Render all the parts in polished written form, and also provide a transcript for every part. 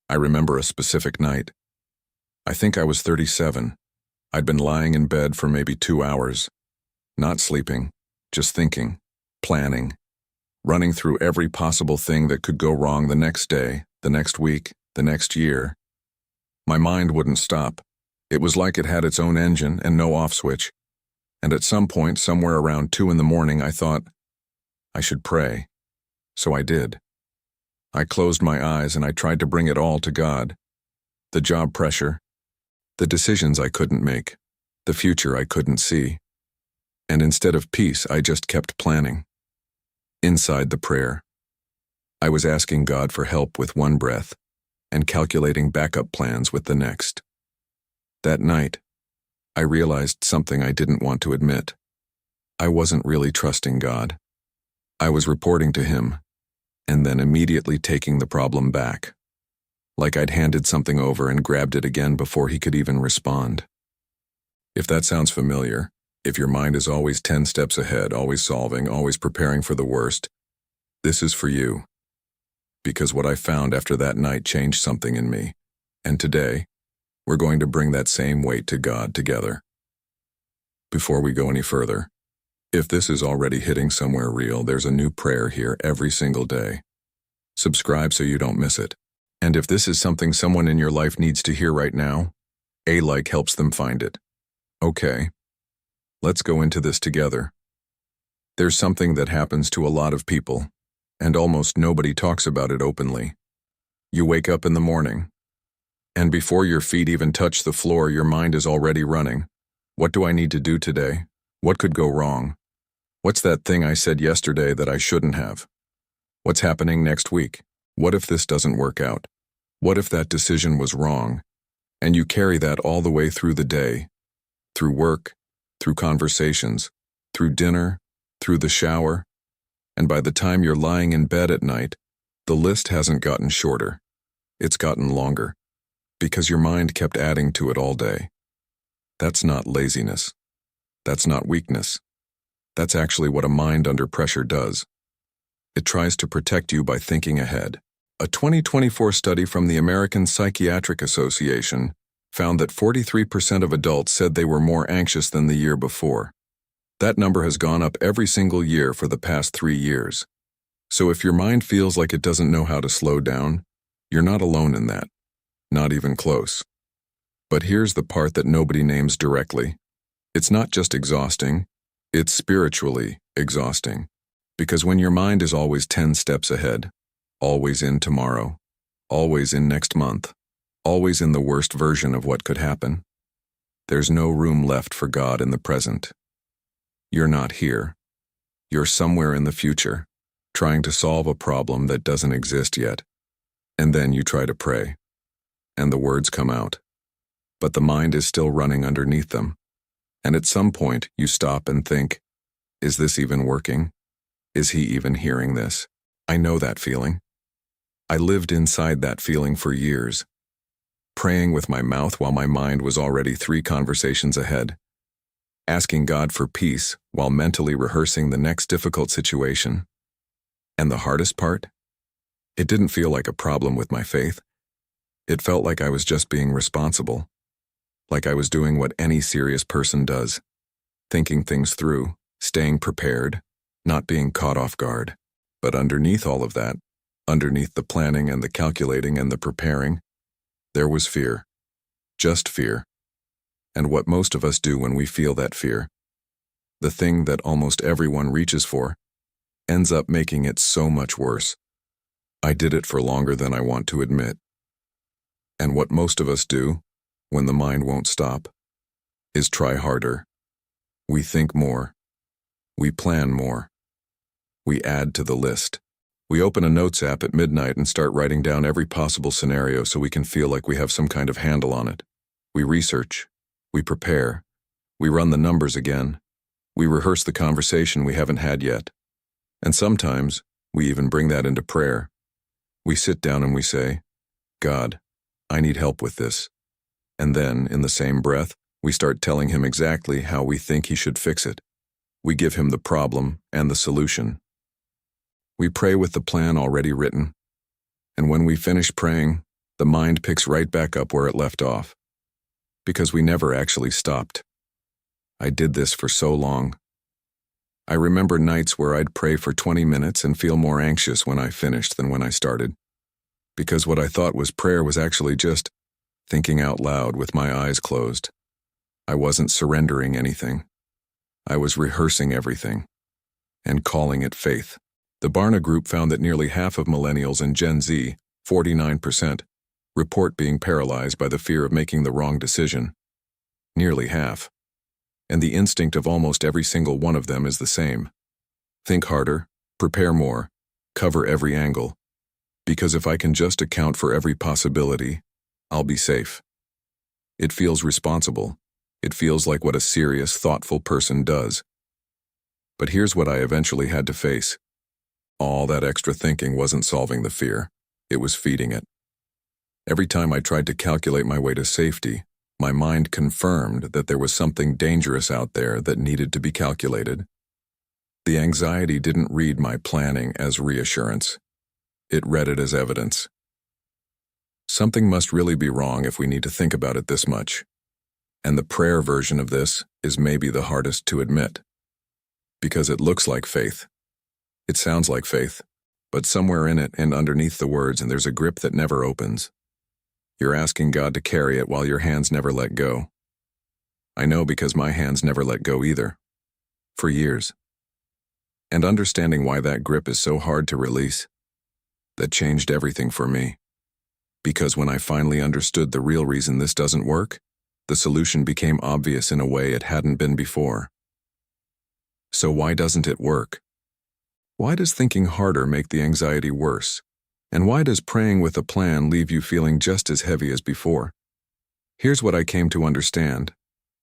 I remember a specific night. I think I was 37. I'd been lying in bed for maybe 2 hours, not sleeping, just thinking, planning, running through every possible thing that could go wrong the next day, the next week, the next year. My mind wouldn't stop. It was like it had its own engine and no off switch. And at some point, somewhere around 2 in the morning, I thought, I should pray. So I did. I closed my eyes and I tried to bring it all to God. The job pressure, the decisions I couldn't make, the future I couldn't see. And instead of peace, I just kept planning. Inside the prayer, I was asking God for help with one breath and calculating backup plans with the next. That night, I realized something I didn't want to admit. I wasn't really trusting God. I was reporting to Him, and then immediately taking the problem back, like I'd handed something over and grabbed it again before He could even respond. If that sounds familiar, if your mind is always 10 steps ahead, always solving, always preparing for the worst, this is for you. Because what I found after that night changed something in me, and today, we're going to bring that same weight to God together. Before we go any further, if this is already hitting somewhere real, there's a new prayer here every single day. Subscribe so you don't miss it. And if this is something someone in your life needs to hear right now, a like helps them find it. Okay, let's go into this together. There's something that happens to a lot of people, and almost nobody talks about it openly. You wake up in the morning, and before your feet even touch the floor, your mind is already running. What do I need to do today? What could go wrong? What's that thing I said yesterday that I shouldn't have? What's happening next week? What if this doesn't work out? What if that decision was wrong? And you carry that all the way through the day, through work, through conversations, through dinner, through the shower, and by the time you're lying in bed at night, the list hasn't gotten shorter. It's gotten longer, because your mind kept adding to it all day. That's not laziness. That's not weakness. That's actually what a mind under pressure does. It tries to protect you by thinking ahead. A 2024 study from the American Psychiatric Association found that 43% of adults said they were more anxious than the year before. That number has gone up every single year for the past 3 years. So if your mind feels like it doesn't know how to slow down, you're not alone in that. Not even close. But here's the part that nobody names directly. It's not just exhausting, it's spiritually exhausting. Because when your mind is always 10 steps ahead, always in tomorrow, always in next month, always in the worst version of what could happen, there's no room left for God in the present. You're not here. You're somewhere in the future, trying to solve a problem that doesn't exist yet. And then you try to pray, and the words come out. But the mind is still running underneath them. And at some point, you stop and think, is this even working? Is He even hearing this? I know that feeling. I lived inside that feeling for years, praying with my mouth while my mind was already 3 conversations ahead, asking God for peace while mentally rehearsing the next difficult situation. And the hardest part? It didn't feel like a problem with my faith. It felt like I was just being responsible, like I was doing what any serious person does, thinking things through, staying prepared, not being caught off guard. But underneath all of that, underneath the planning and the calculating and the preparing, there was fear. Just fear. And what most of us do when we feel that fear, the thing that almost everyone reaches for, ends up making it so much worse. I did it for longer than I want to admit. And what most of us do, when the mind won't stop, is try harder. We think more. We plan more. We add to the list. We open a notes app at midnight and start writing down every possible scenario so we can feel like we have some kind of handle on it. We research. We prepare. We run the numbers again. We rehearse the conversation we haven't had yet. And sometimes, we even bring that into prayer. We sit down and we say, God, I need help with this. And then, in the same breath, we start telling Him exactly how we think He should fix it. We give Him the problem and the solution. We pray with the plan already written. And when we finish praying, the mind picks right back up where it left off. Because we never actually stopped. I did this for so long. I remember nights where I'd pray for 20 minutes and feel more anxious when I finished than when I started. Because what I thought was prayer was actually just thinking out loud with my eyes closed. I wasn't surrendering anything. I was rehearsing everything and calling it faith. The Barna Group found that nearly half of millennials and Gen Z, 49%, report being paralyzed by the fear of making the wrong decision. Nearly half. And the instinct of almost every single one of them is the same. Think harder, prepare more, cover every angle. Because if I can just account for every possibility, I'll be safe. It feels responsible. It feels like what a serious, thoughtful person does. But here's what I eventually had to face. All that extra thinking wasn't solving the fear. It was feeding it. Every time I tried to calculate my way to safety, my mind confirmed that there was something dangerous out there that needed to be calculated. The anxiety didn't read my planning as reassurance. It read it as evidence. Something must really be wrong if we need to think about it this much. And the prayer version of this is maybe the hardest to admit. Because it looks like faith. It sounds like faith, but somewhere in it and underneath the words and there's a grip that never opens. You're asking God to carry it while your hands never let go. I know because my hands never let go either. For years. And understanding why that grip is so hard to release, that changed everything for me. Because when I finally understood the real reason this doesn't work, the solution became obvious in a way it hadn't been before. So why doesn't it work? Why does thinking harder make the anxiety worse? And why does praying with a plan leave you feeling just as heavy as before? Here's what I came to understand.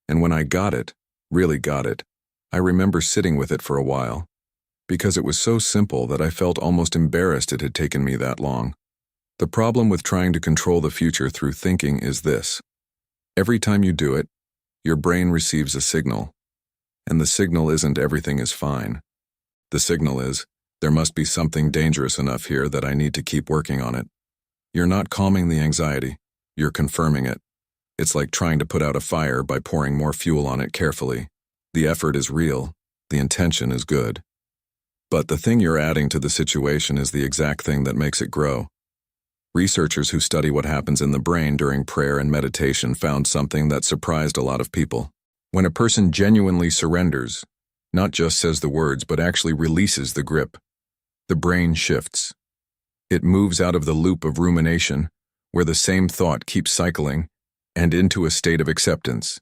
And when I got it, really got it, I remember sitting with it for a while. Because it was so simple that I felt almost embarrassed it had taken me that long. The problem with trying to control the future through thinking is this. Every time you do it, your brain receives a signal. And the signal isn't everything is fine. The signal is, there must be something dangerous enough here that I need to keep working on it. You're not calming the anxiety, you're confirming it. It's like trying to put out a fire by pouring more fuel on it carefully. The effort is real, the intention is good. But the thing you're adding to the situation is the exact thing that makes it grow. Researchers who study what happens in the brain during prayer and meditation found something that surprised a lot of people. When a person genuinely surrenders, not just says the words but actually releases the grip, the brain shifts. It moves out of the loop of rumination, where the same thought keeps cycling, and into a state of acceptance.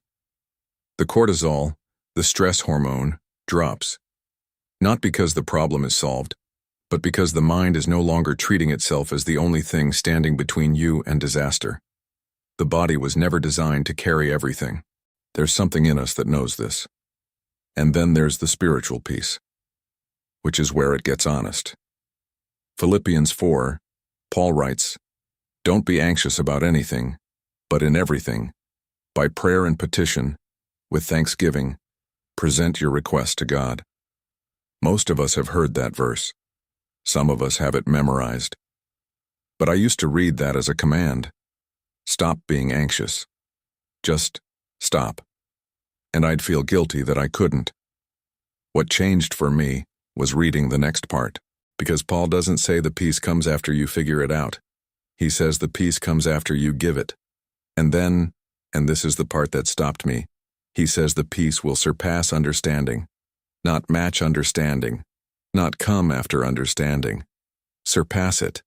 The cortisol, the stress hormone, drops. Not because the problem is solved, but because the mind is no longer treating itself as the only thing standing between you and disaster. The body was never designed to carry everything. There's something in us that knows this. And then there's the spiritual piece, which is where it gets honest. Philippians 4, Paul writes, "Don't be anxious about anything, but in everything, by prayer and petition, with thanksgiving, present your request to God." Most of us have heard that verse. Some of us have it memorized. But I used to read that as a command. Stop being anxious. Just stop. And I'd feel guilty that I couldn't. What changed for me was reading the next part, because Paul doesn't say the peace comes after you figure it out. He says the peace comes after you give it. And then, and this is the part that stopped me, he says the peace will surpass understanding, not match understanding, not come after understanding. Surpass it,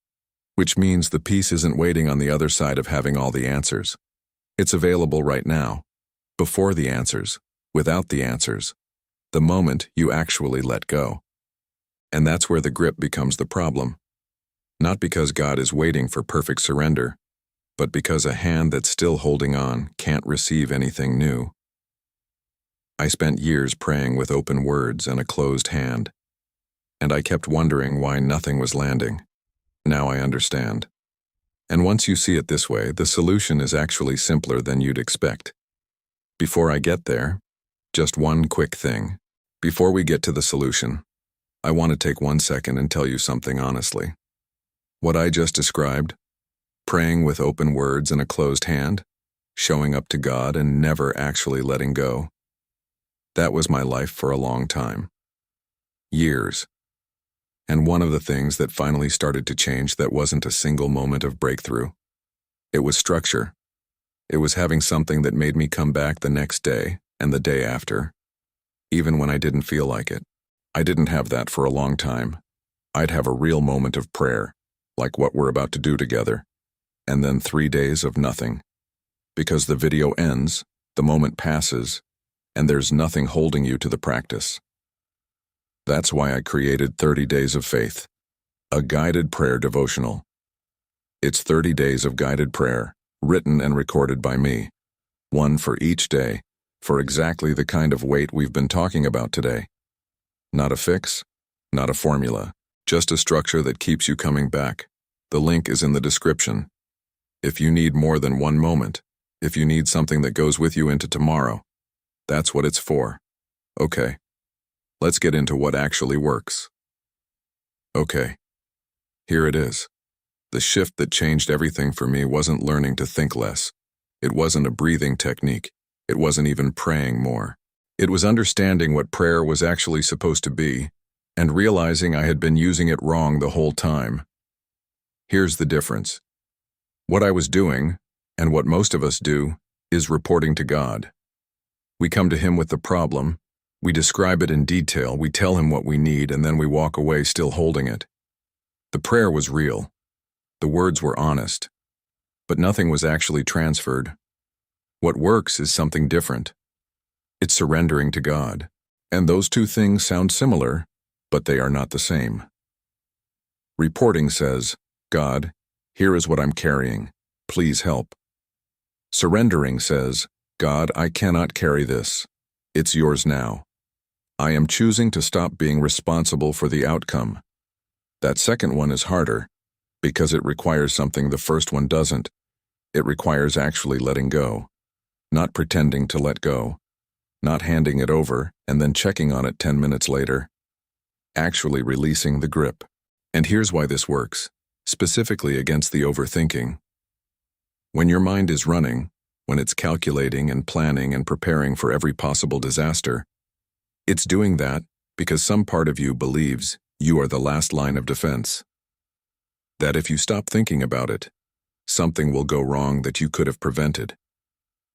which means the peace isn't waiting on the other side of having all the answers. It's available right now, before the answers, without the answers, the moment you actually let go. And that's where the grip becomes the problem. Not because God is waiting for perfect surrender, but because a hand that's still holding on can't receive anything new. I spent years praying with open words and a closed hand, and I kept wondering why nothing was landing. Now I understand. And once you see it this way, the solution is actually simpler than you'd expect. Before I get there, just one quick thing. Before we get to the solution, I want to take 1 second and tell you something honestly. What I just described, Praying with open words and a closed hand, showing up to God and never actually letting go. That was my life for a long time. Years. And one of the things that finally started to change that wasn't a single moment of breakthrough. It was structure. It was having something that made me come back the next day and the day after, even when I didn't feel like it. I didn't have that for a long time. I'd have a real moment of prayer, like what we're about to do together, and then 3 days of nothing. Because the video ends, the moment passes, and there's nothing holding you to the practice. That's why I created 30 Days of Faith, a guided prayer devotional. It's 30 days of guided prayer, written and recorded by me, one for each day, for exactly the kind of weight we've been talking about today. Not a fix, not a formula, just a structure that keeps you coming back. The link is in the description. If you need more than one moment, if you need something that goes with you into tomorrow, that's what it's for. Okay, let's get into what actually works. Okay, here it is. The shift that changed everything for me wasn't learning to think less. It wasn't a breathing technique. It wasn't even praying more. It was understanding what prayer was actually supposed to be and realizing I had been using it wrong the whole time. Here's the difference. What I was doing, and what most of us do, is reporting to God. We come to Him with the problem, we describe it in detail, we tell Him what we need, and then we walk away still holding it. The prayer was real. The words were honest. But nothing was actually transferred. What works is something different. It's surrendering to God. And those two things sound similar, but they are not the same. Reporting says, God, here is what I'm carrying. Please help. Surrendering says, God, I cannot carry this. It's yours now. I am choosing to stop being responsible for the outcome. That second one is harder, because it requires something the first one doesn't. It requires actually letting go, not pretending to let go, not handing it over and then checking on it 10 minutes later. Actually releasing the grip. And here's why this works, specifically against the overthinking. When your mind is running, when it's calculating and planning and preparing for every possible disaster, it's doing that because some part of you believes you are the last line of defense. That if you stop thinking about it, something will go wrong that you could have prevented.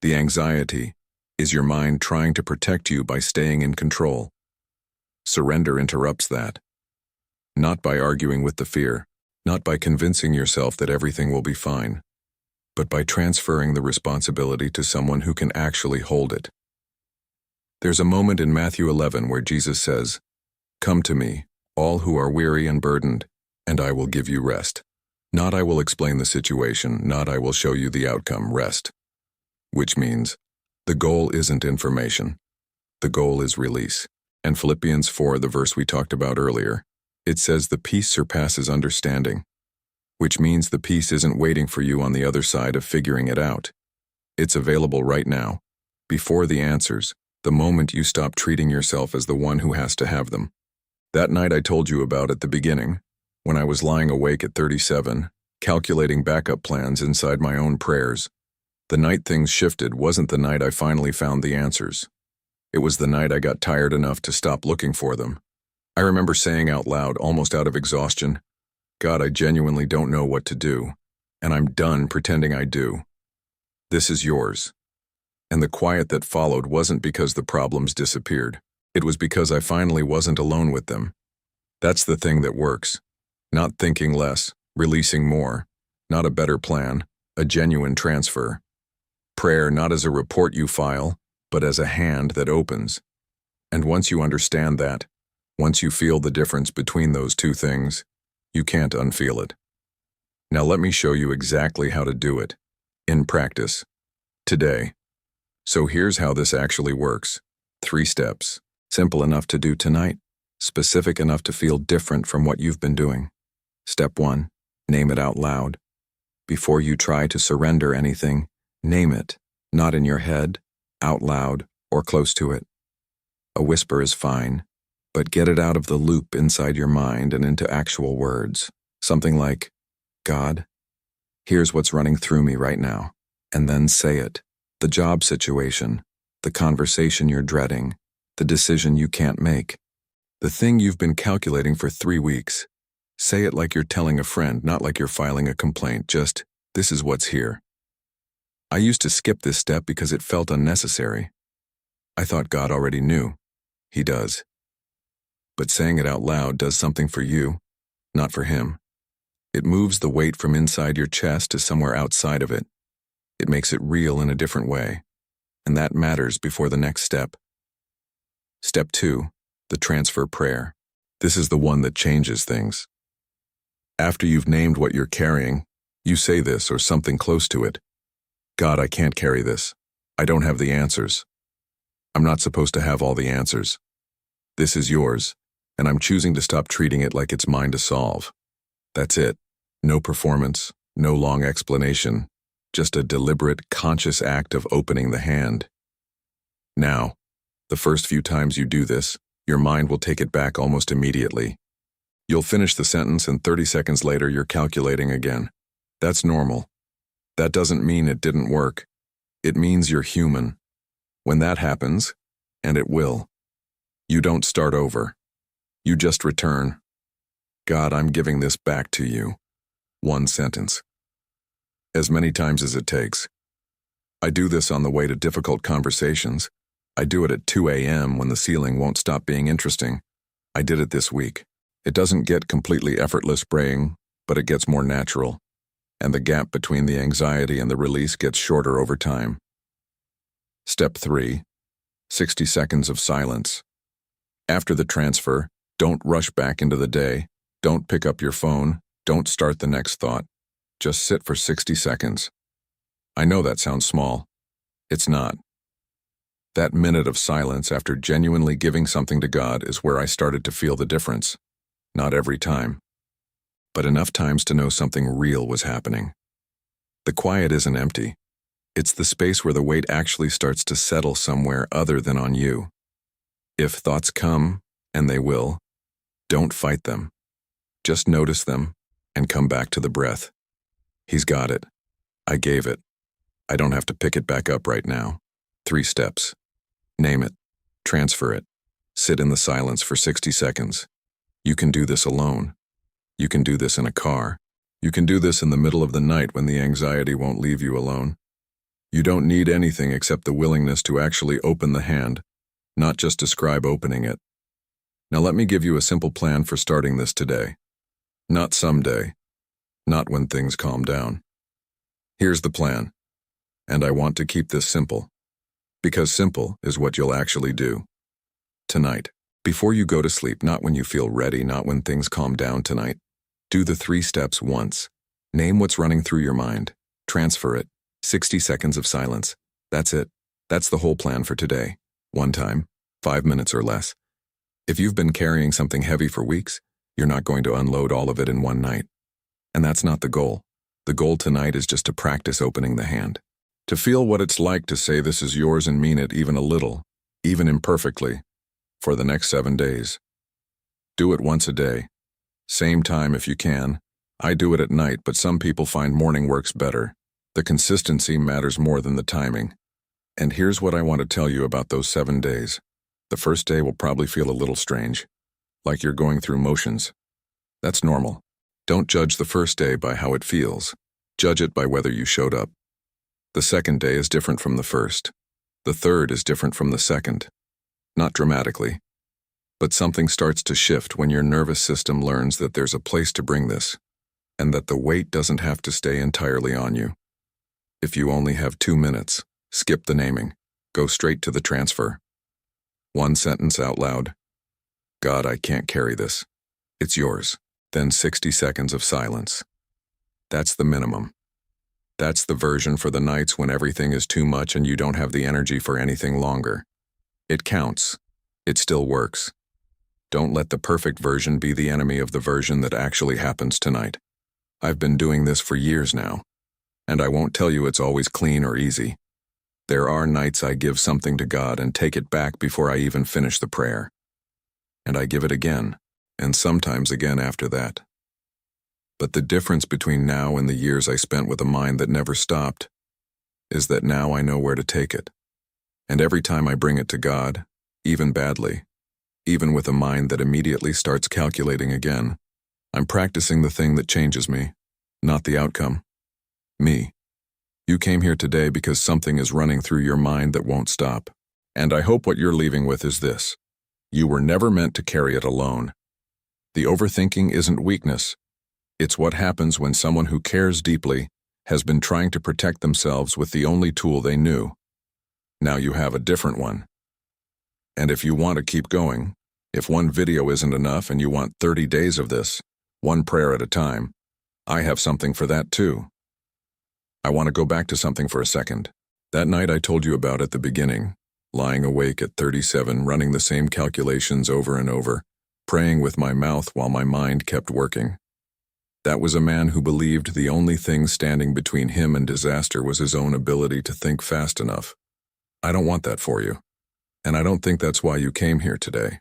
The anxiety is your mind trying to protect you by staying in control. Surrender interrupts that. Not by arguing with the fear, not by convincing yourself that everything will be fine, but by transferring the responsibility to someone who can actually hold it. There's a moment in Matthew 11 where Jesus says, "Come to me, all who are weary and burdened, and I will give you rest." Not I will explain the situation, not I will show you the outcome, rest. Which means, the goal isn't information. The goal is release. And Philippians 4, the verse we talked about earlier, it says the peace surpasses understanding, which means the peace isn't waiting for you on the other side of figuring it out. It's available right now, before the answers, the moment you stop treating yourself as the one who has to have them. That night I told you about at the beginning, when I was lying awake at 37, calculating backup plans inside my own prayers. The night things shifted wasn't the night I finally found the answers. It was the night I got tired enough to stop looking for them. I remember saying out loud, almost out of exhaustion, God, I genuinely don't know what to do, and I'm done pretending I do. This is yours. And the quiet that followed wasn't because the problems disappeared. It was because I finally wasn't alone with them. That's the thing that works. Not thinking less, releasing more. Not a better plan, a genuine transfer. Prayer not as a report you file, but as a hand that opens. And once you understand that, once you feel the difference between those two things, you can't unfeel it. Now let me show you exactly how to do it, in practice, today. So here's how this actually works. 3 steps, simple enough to do tonight, specific enough to feel different from what you've been doing. Step 1, name it out loud. Before you try to surrender anything, name it, not in your head, out loud, or close to it. A whisper is fine, but get it out of the loop inside your mind and into actual words. Something like, God, Here's what's running through me right now. And then say it. The job situation, the conversation you're dreading, the decision you can't make, the thing you've been calculating for 3 weeks. Say it like you're telling a friend, not like you're filing a complaint, just, this is what's here. I used to skip this step because it felt unnecessary. I thought God already knew. He does. But saying it out loud does something for you, not for him. It moves the weight from inside your chest to somewhere outside of it. It makes it real in a different way. And that matters before the next step. Step 2, the transfer prayer. This is the one that changes things. After you've named what you're carrying, you say this or something close to it. God, I can't carry this. I don't have the answers. I'm not supposed to have all the answers. This is yours, and I'm choosing to stop treating it like it's mine to solve. That's it. No performance, no long explanation, just a deliberate, conscious act of opening the hand. Now, the first few times you do this, your mind will take it back almost immediately. You'll finish the sentence and 30 seconds later you're calculating again. That's normal. That doesn't mean it didn't work. It means you're human. When that happens, and it will, you don't start over. You just return. God, I'm giving this back to you. One sentence. As many times as it takes. I do this on the way to difficult conversations. I do it at 2 a.m. when the ceiling won't stop being interesting. I did it this week. It doesn't get completely effortless praying, but it gets more natural. And the gap between the anxiety and the release gets shorter over time. Step 3, 60 seconds of silence. After the transfer, don't rush back into the day. Don't pick up your phone. Don't start the next thought. Just sit for 60 seconds. I know that sounds small. It's not. That minute of silence after genuinely giving something to God is where I started to feel the difference. Not every time, but enough times to know something real was happening. The quiet isn't empty. It's the space where the weight actually starts to settle somewhere other than on you. If thoughts come, and they will, don't fight them. Just notice them and come back to the breath. He's got it. I gave it. I don't have to pick it back up right now. 3 steps. Name it. Transfer it. Sit in the silence for 60 seconds. You can do this alone. You can do this in a car. You can do this in the middle of the night when the anxiety won't leave you alone. You don't need anything except the willingness to actually open the hand, not just describe opening it. Now let me give you a simple plan for starting this today. Not someday. Not when things calm down. Here's the plan. And I want to keep this simple. Because simple is what you'll actually do. Tonight. Before you go to sleep, not when you feel ready, not when things calm down tonight. Do the 3 steps once. Name what's running through your mind. Transfer it. 60 seconds of silence. That's it. That's the whole plan for today. One time. 5 minutes or less. If you've been carrying something heavy for weeks, you're not going to unload all of it in one night. And that's not the goal. The goal tonight is just to practice opening the hand. To feel what it's like to say this is yours and mean it even a little, even imperfectly, for the next 7 days. Do it once a day. Same time if you can. I do it at night, but some people find morning works better. The consistency matters more than the timing. And here's what I want to tell you about those 7 days. The first day will probably feel a little strange, like you're going through motions. That's normal. Don't judge the first day by how it feels. Judge it by whether you showed up. The second day is different from the first. The third is different from the second. Not dramatically, but something starts to shift when your nervous system learns that there's a place to bring this, and that the weight doesn't have to stay entirely on you. If you only have 2 minutes, skip the naming. Go straight to the transfer. 1 sentence out loud. God, I can't carry this. It's yours. Then 60 seconds of silence. That's the minimum. That's the version for the nights when everything is too much and you don't have the energy for anything longer. It counts. It still works. Don't let the perfect version be the enemy of the version that actually happens tonight. I've been doing this for years now, and I won't tell you it's always clean or easy. There are nights I give something to God and take it back before I even finish the prayer. And I give it again, and sometimes again after that. But the difference between now and the years I spent with a mind that never stopped is that now I know where to take it. And every time I bring it to God, even badly, even with a mind that immediately starts calculating again, I'm practicing the thing that changes me, not the outcome. Me. You came here today because something is running through your mind that won't stop. And I hope what you're leaving with is this. You were never meant to carry it alone. The overthinking isn't weakness. It's what happens when someone who cares deeply has been trying to protect themselves with the only tool they knew. Now you have a different one. And if you want to keep going, if one video isn't enough and you want 30 days of this, one prayer at a time, I have something for that too. I want to go back to something for a second. That night I told you about at the beginning, lying awake at 37, running the same calculations over and over, praying with my mouth while my mind kept working. That was a man who believed the only thing standing between him and disaster was his own ability to think fast enough. I don't want that for you. And I don't think that's why you came here today.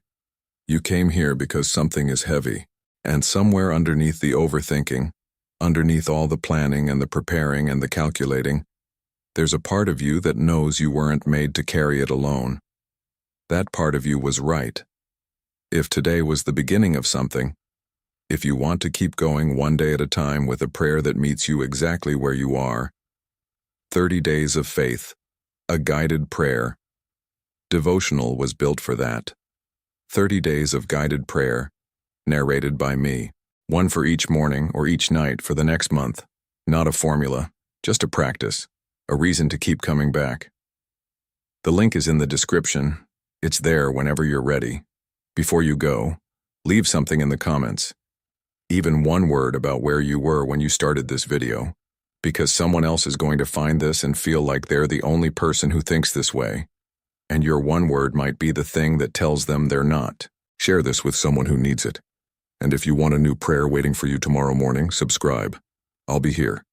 You came here because something is heavy, and somewhere underneath the overthinking, underneath all the planning and the preparing and the calculating, there's a part of you that knows you weren't made to carry it alone. That part of you was right. If today was the beginning of something, if you want to keep going one day at a time with a prayer that meets you exactly where you are, 30 days of faith, a guided prayer. Devotional was built for that. 30 days of guided prayer, narrated by me. One for each morning or each night for the next month. Not a formula, just a practice, a reason to keep coming back. The link is in the description. It's there whenever you're ready. Before you go, leave something in the comments. Even one word about where you were when you started this video, because someone else is going to find this and feel like they're the only person who thinks this way. And your one word might be the thing that tells them they're not. Share this with someone who needs it. And if you want a new prayer waiting for you tomorrow morning, subscribe. I'll be here.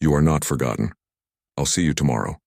You are not forgotten. I'll see you tomorrow.